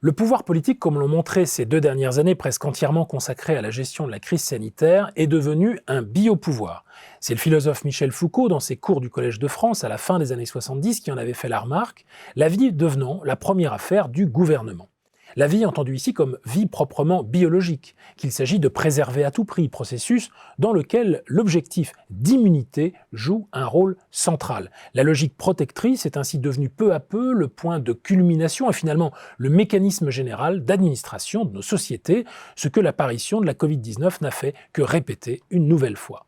Le pouvoir politique, comme l'ont montré ces 2 dernières années presque entièrement consacrées à la gestion de la crise sanitaire, est devenu un biopouvoir. C'est le philosophe Michel Foucault, dans ses cours du Collège de France à la fin des années 70, qui en avait fait la remarque, la vie devenant la première affaire du gouvernement. La vie entendue ici comme vie proprement biologique, qu'il s'agit de préserver à tout prix, processus dans lequel l'objectif d'immunité joue un rôle central. La logique protectrice est ainsi devenue peu à peu le point de culmination et finalement le mécanisme général d'administration de nos sociétés, ce que l'apparition de la Covid-19 n'a fait que répéter une nouvelle fois.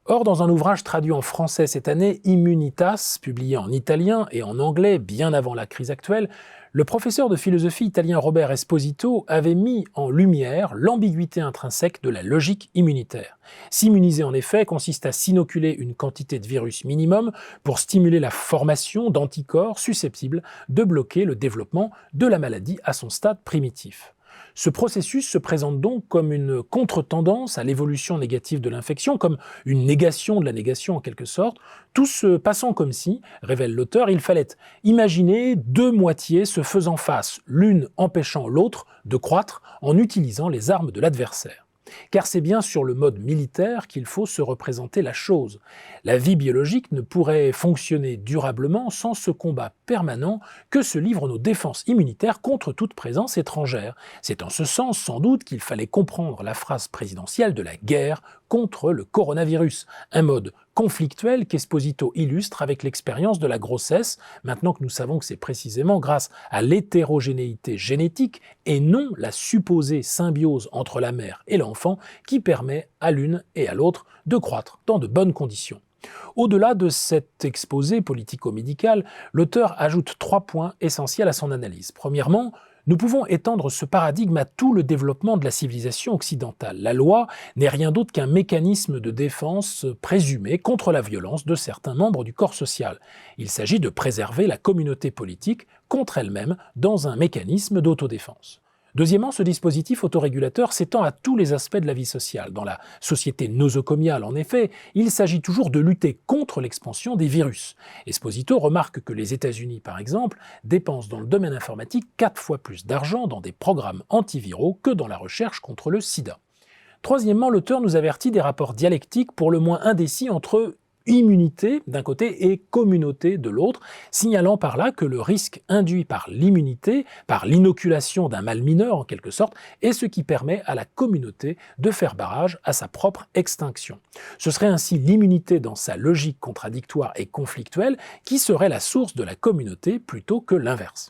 Or, dans un ouvrage traduit en français cette année, Immunitas, publié en italien et en anglais bien avant la crise actuelle, le professeur de philosophie italien Robert Esposito avait mis en lumière l'ambiguïté intrinsèque de la logique immunitaire. S'immuniser en effet consiste à s'inoculer une quantité de virus minimum pour stimuler la formation d'anticorps susceptibles de bloquer le développement de la maladie à son stade primitif. Ce processus se présente donc comme une contre-tendance à l'évolution négative de l'infection, comme une négation de la négation en quelque sorte, tout se passant comme si, révèle l'auteur, il fallait imaginer 2 moitiés se faisant face, l'une empêchant l'autre de croître en utilisant les armes de l'adversaire. Car c'est bien sur le mode militaire qu'il faut se représenter la chose. La vie biologique ne pourrait fonctionner durablement sans ce combat permanent que se livrent nos défenses immunitaires contre toute présence étrangère. C'est en ce sens, sans doute, qu'il fallait comprendre la phrase présidentielle de la guerre contre le coronavirus, un mode conflictuel qu'Esposito illustre avec l'expérience de la grossesse, maintenant que nous savons que c'est précisément grâce à l'hétérogénéité génétique et non la supposée symbiose entre la mère et l'enfant qui permet à l'une et à l'autre de croître dans de bonnes conditions. Au-delà de cet exposé politico-médical, l'auteur ajoute 3 points essentiels à son analyse. Premièrement, nous pouvons étendre ce paradigme à tout le développement de la civilisation occidentale. La loi n'est rien d'autre qu'un mécanisme de défense présumé contre la violence de certains membres du corps social. Il s'agit de préserver la communauté politique contre elle-même dans un mécanisme d'autodéfense. Deuxièmement, ce dispositif autorégulateur s'étend à tous les aspects de la vie sociale. Dans la société nosocomiale, en effet, il s'agit toujours de lutter contre l'expansion des virus. Esposito remarque que les États-Unis, par exemple, dépensent dans le domaine informatique 4 fois plus d'argent dans des programmes antiviraux que dans la recherche contre le sida. Troisièmement, l'auteur nous avertit des rapports dialectiques pour le moins indécis entre immunité d'un côté et communauté de l'autre, signalant par là que le risque induit par l'immunité, par l'inoculation d'un mal mineur en quelque sorte, est ce qui permet à la communauté de faire barrage à sa propre extinction. Ce serait ainsi l'immunité dans sa logique contradictoire et conflictuelle qui serait la source de la communauté plutôt que l'inverse.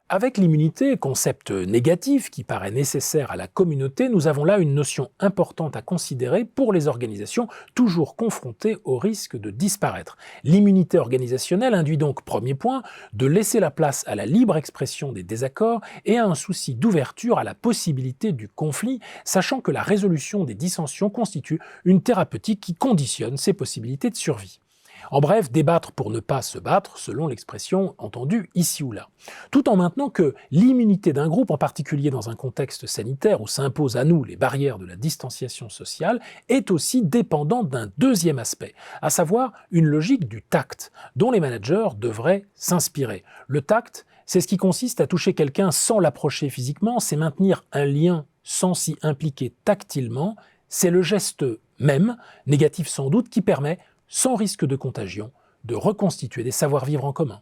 Avec l'immunité, concept négatif qui paraît nécessaire à la communauté, nous avons là une notion importante à considérer pour les organisations toujours confrontées au risque de disparaître. L'immunité organisationnelle induit donc, premier point, de laisser la place à la libre expression des désaccords et à un souci d'ouverture à la possibilité du conflit, sachant que la résolution des dissensions constitue une thérapeutique qui conditionne ces possibilités de survie. En bref, débattre pour ne pas se battre, selon l'expression entendue ici ou là. Tout en maintenant que l'immunité d'un groupe, en particulier dans un contexte sanitaire où s'imposent à nous les barrières de la distanciation sociale, est aussi dépendante d'un deuxième aspect, à savoir une logique du tact, dont les managers devraient s'inspirer. Le tact, c'est ce qui consiste à toucher quelqu'un sans l'approcher physiquement, c'est maintenir un lien sans s'y impliquer tactilement, c'est le geste même, négatif sans doute, qui permet sans risque de contagion, de reconstituer des savoir-vivre en commun.